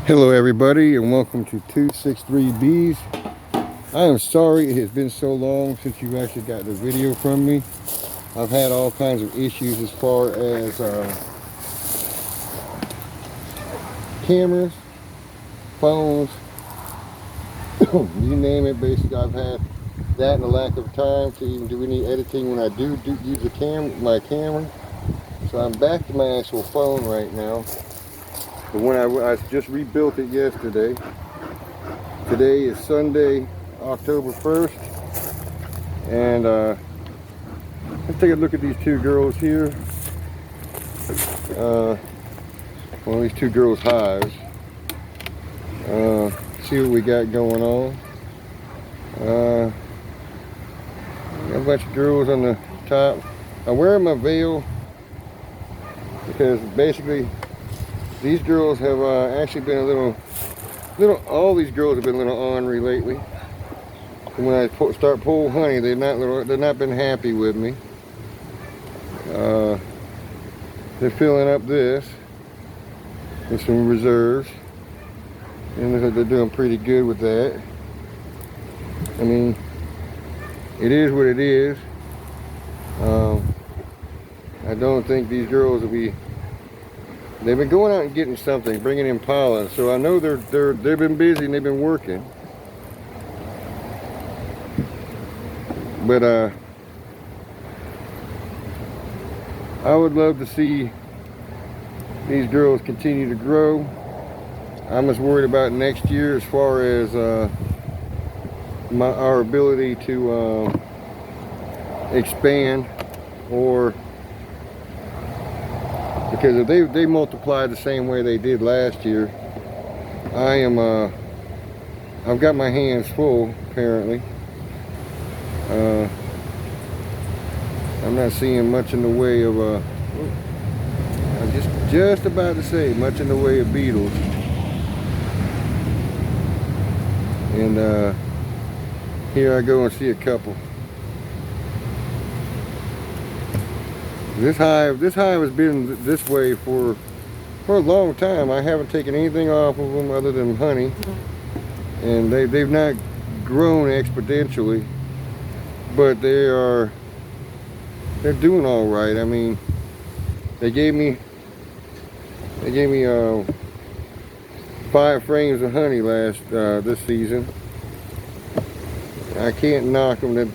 Hello everybody and welcome to 263 Bees. I am sorry it has been so long since you actually got the video from me. I've had all kinds of issues as far as cameras, phones, you name it. Basically I've had that and a lack of time to even do any editing when I do use my camera. So I'm back to my actual phone right now. But when I just rebuilt it yesterday. Today is Sunday, October 1st, and let's take a look at these two girls here. Well, these two girls' hives. See what we got going on. Got a bunch of girls on the top. I'm wearing my veil because basically these girls have actually been a little. All these girls have been a little ornery lately. And when I start pulling honey, they've not been happy with me. They're filling up this with some reserves, and looks like they're doing pretty good with that. I mean, it is what it is. I don't think these girls will be. They've been going out and getting something, bringing in pollen. So I know they've been busy and they've been working. But I would love to see these girls continue to grow. I'm as worried about next year as far as our ability to expand, or because if they multiply the same way they did last year, I've got my hands full apparently. I'm not seeing much in the way of I'm just about to say much in the way of beetles. And here I go and see a couple. This hive has been this way for a long time. I haven't taken anything off of them other than honey, and they've not grown exponentially, but they're doing all right. I mean, they gave me 5 frames of honey this season. I can't knock them.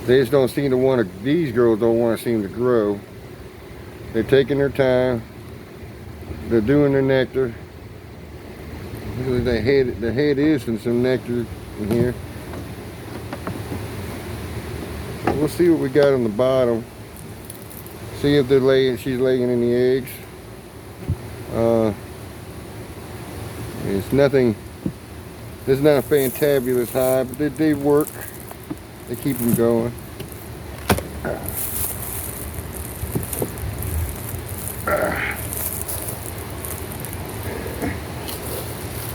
They just don't seem to want to. These girls don't want to seem to grow. They're taking their time. They're doing their nectar. The head is in some nectar in here. So we'll see what we got on the bottom. See if they're laying. She's laying any eggs. It's nothing. This is not a fantabulous hive, but they work. They keep them going.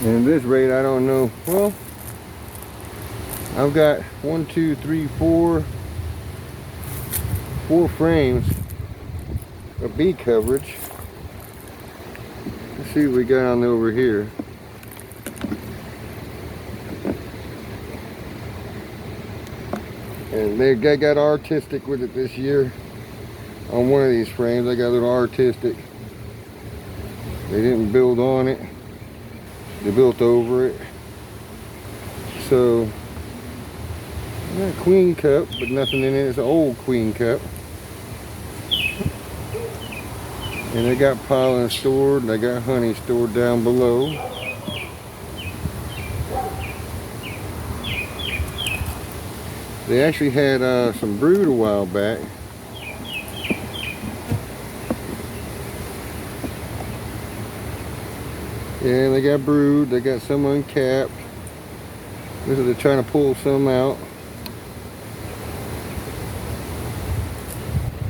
And at this rate, I don't know. Well, I've got 1, 2, 3, 4 frames of bee coverage. Let's see what we got on over here. And they got artistic with it this year. On one of these frames, I got a little artistic. They didn't build on it. They built over it. So, not a queen cup, but nothing in it. It's an old queen cup. And they got pollen stored, and they got honey stored down below. They actually had some brood a while back. Yeah, they got brood. They got some uncapped. They're trying to pull some out.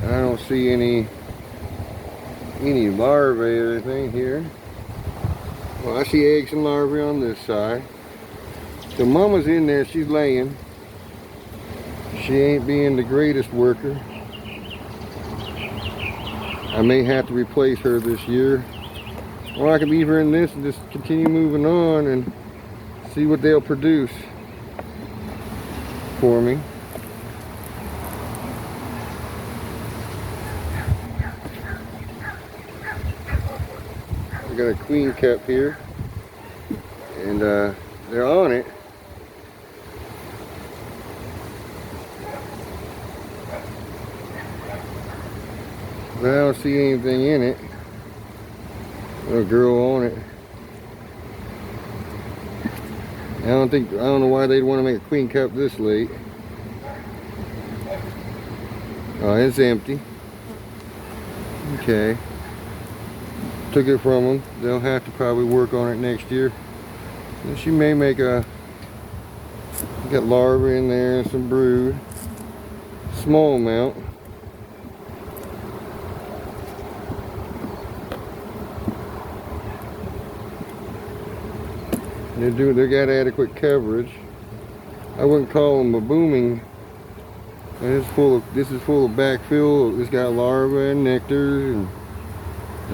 I don't see any larvae or anything here. Well, I see eggs and larvae on this side. So mama's in there. She's laying. She ain't being the greatest worker. I may have to replace her this year. Or I can leave her in this and just continue moving on and see what they'll produce for me. I got a queen cup here, and they're on it. But I don't see anything in it. A girl on it. I don't know why they'd want to make a queen cup this late. Oh, it's empty. Okay. Took it from them. They'll have to probably work on it next year. And she may make a, got larvae in there and some brood. Small amount. They got adequate coverage. I wouldn't call them a booming. This is full of backfill. It's got larvae and nectar, and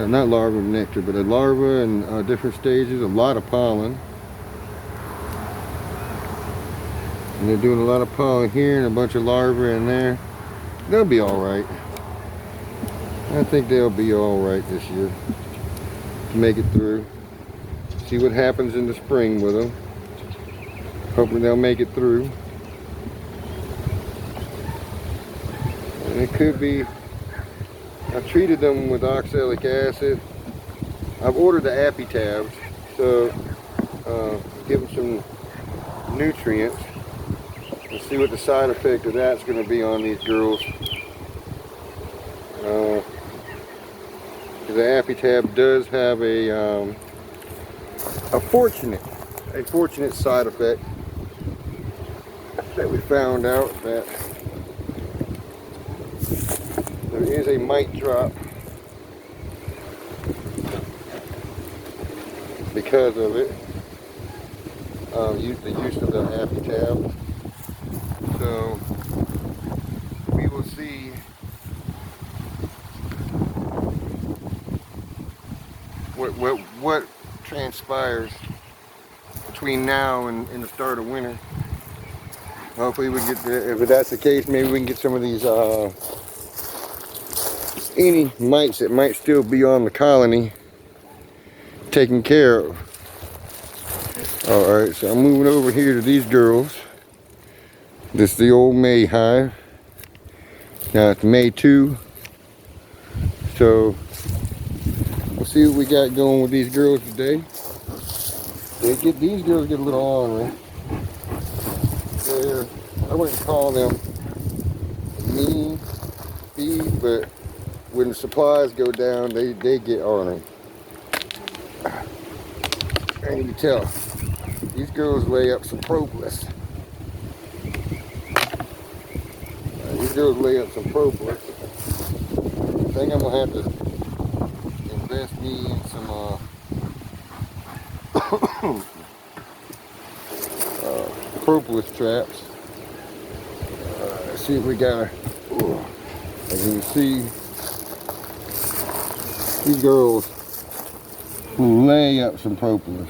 not larvae and nectar, but a larva and different stages. A lot of pollen, and they're doing a lot of pollen here and a bunch of larvae in there. They'll be all right. I think they'll be all right this year. Make it through. See what happens in the spring with them. Hopefully they'll make it through. And it could be, I treated them with oxalic acid. I've ordered the pt1, so give them some nutrients and see what the side effect of that's going to be on these girls. The pt1 does have a fortunate side effect that we found out, that there is a mite drop because of it, the use of the pt1. So we will see what transpires between now and the start of winter. Hopefully we get if that's the case, maybe we can get some of these any mites that might still be on the colony taken care of. Alright, so I'm moving over here to these girls. This is the old May hive. Now it's May 2. So we'll see what we got going with these girls today. These girls get a little ornery. I wouldn't call them mean bees, but when the supplies go down, they get ornery. And you can tell, these girls lay up some propolis. These girls lay up some propolis. I think I'm gonna have to invest me in some propolis traps. See if we got as you can see, these girls lay up some propolis.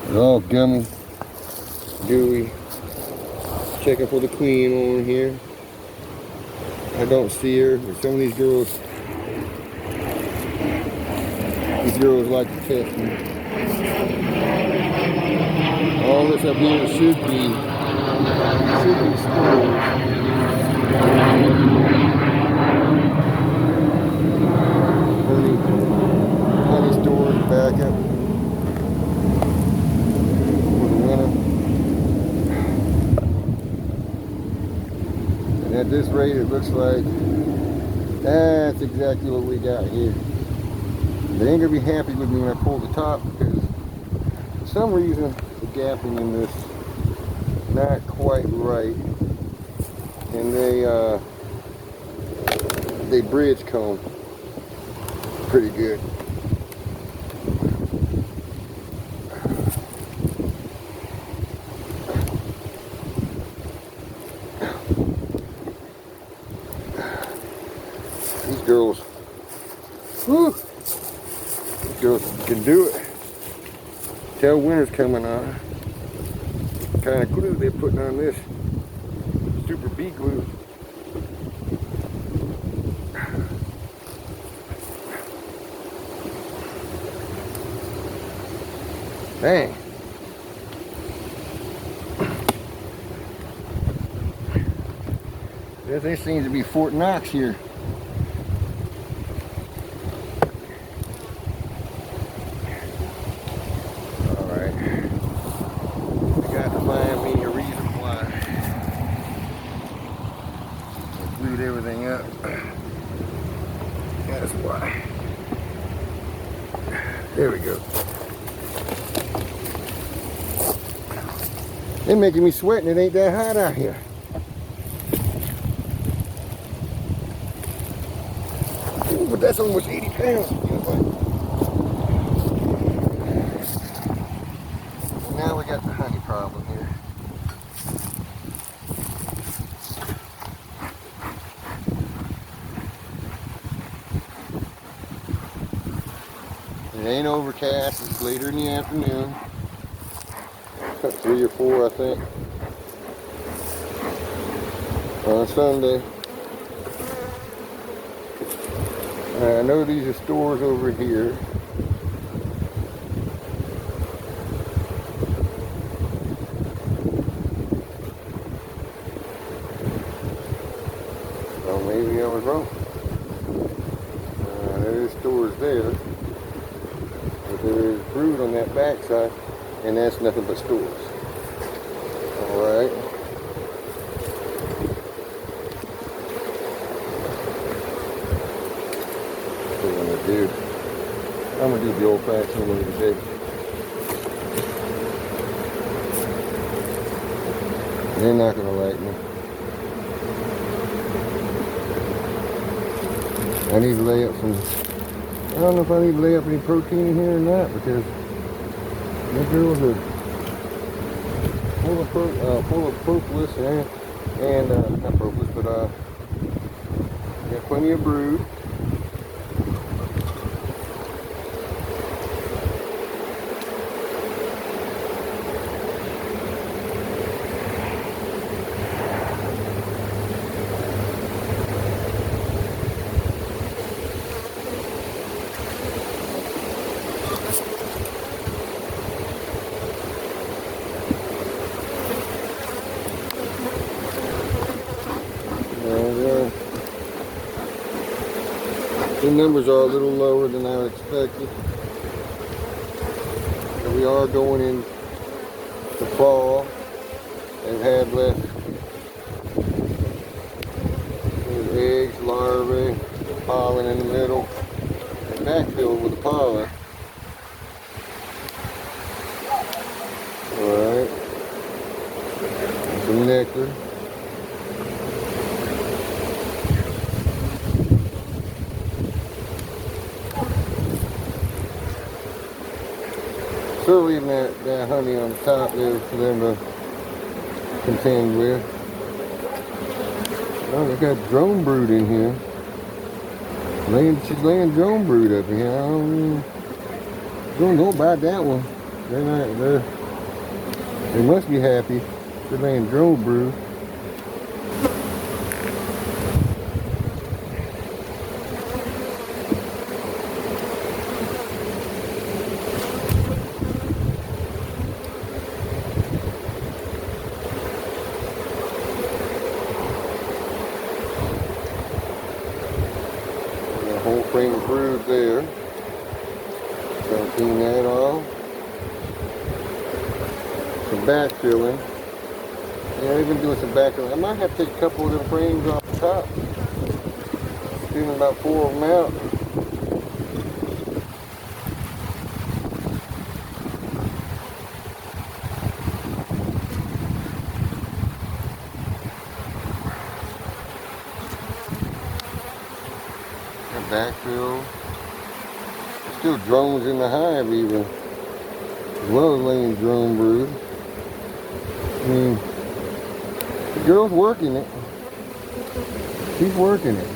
They're all gummy, gooey. Checking for the queen on here. I don't see her, but some of these girls like to test me. All this up here should be spores. Honey stores back up for the winter. And at this rate, it looks like that's exactly what we got here. They ain't gonna be happy with me when I pull the top, because for some reason the gapping in this not quite right, and they bridge comb pretty good. These girls, whew, Still can do it. Tell winter's coming on. What kind of glue they're putting on this? Super bee glue. Dang. There seems to be Fort Knox here. Alright. I got to find me a reason why I glued everything up. That's why. There we go. They're making me sweat and it ain't that hot out here. Ooh, but that's almost 80 pounds. Now we got the honey problem here. It ain't overcast, it's later in the afternoon. 3 or 4, I think, on Sunday. I know these are stores over here. Well, maybe I was wrong. There's stores there, but there's brood on that backside, and that's nothing but stores. Alright. What I'm gonna do? I'm gonna do the old-fashioned way today. They're not gonna like me. I need to lay up some. I don't know if I need to lay up any protein in here or not, because the girls are full of propolis and not propolis, but got plenty of brood. The numbers are a little lower than I expected. But we are going in the fall and had less eggs, larvae, pollen in the middle, and backfilled with the pollen. Alright. Some nectar. Still leaving that honey on the top there for them to contend with. Oh, they got drone brood in here. She's laying drone brood up in here. I don't buy that one. They must be happy. They're laying drone brood. Whole frame of brood there. Gotta clean that off. Some backfilling. Yeah, they've been doing some backfilling. I might have to take a couple of them frames off the top. Cleaning about 4 of them out. Backfill. There's still drones in the hive even, as well as laying drone brood. I mean, the girl's working it. She's working it.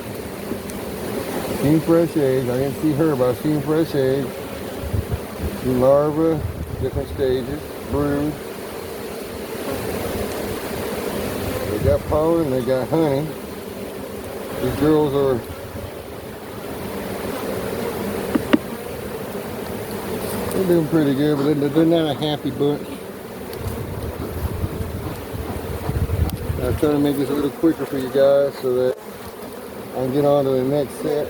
Seen fresh eggs. I didn't see her, but I've seen fresh eggs. Larvae, different stages, brood. They got pollen, they got honey. These girls are they're doing pretty good, but they're not a happy bunch. I'm trying to make this a little quicker for you guys so that I can get on to the next set.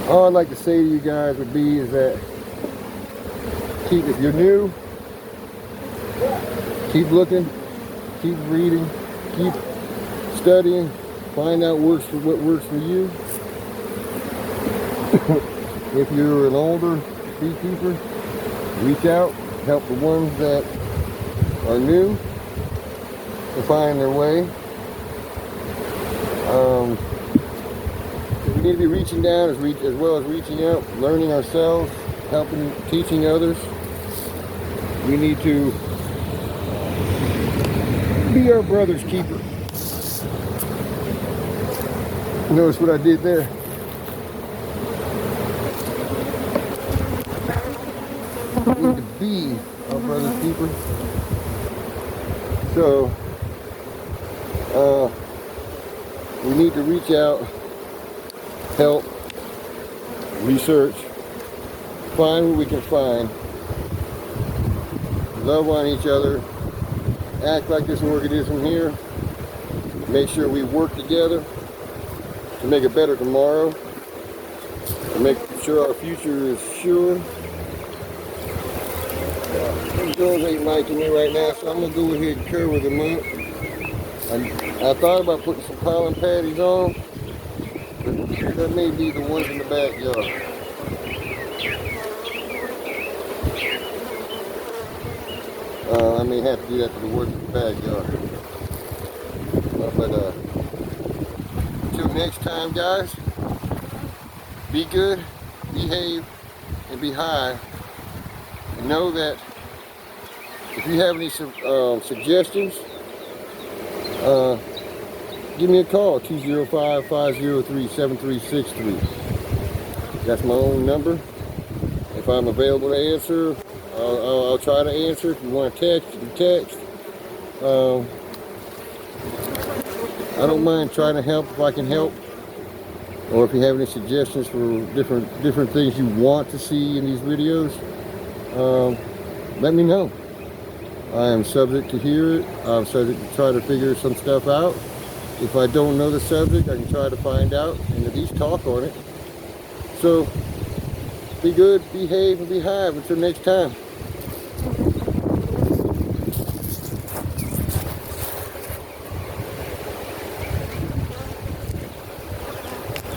All I'd like to say to you guys would be is that if you're new, keep looking, keep reading, keep studying, find out what works for you. If you're an older beekeeper, reach out, help the ones that are new to find their way. We need to be reaching down as well as reaching out, learning ourselves, helping, teaching others. We need to be our brother's keeper. Notice what I did there. We need to be our brother's keeper. So, we need to reach out, help, research, find what we can find, love on each other, act like this organism here, make sure we work together to make a better tomorrow, to make sure our future is sure. These girls ain't liking me right now, so I'm going to go ahead and cover them up. I thought about putting some pollen patties on, but that may be the ones in the backyard. I may have to do that to the ones in the backyard. But until next time, guys, be good, behave, and be high. And know that if you have any suggestions, give me a call, 205-503-7363. That's my own number. If I'm available to answer, I'll try to answer. If you want to text, you can text. I don't mind trying to help if I can help. Or if you have any suggestions for different things you want to see in these videos, let me know. I am subject to hear it. I'm subject to try to figure some stuff out. If I don't know the subject, I can try to find out and at least talk on it. So, be good, behave, and be hive. Until next time.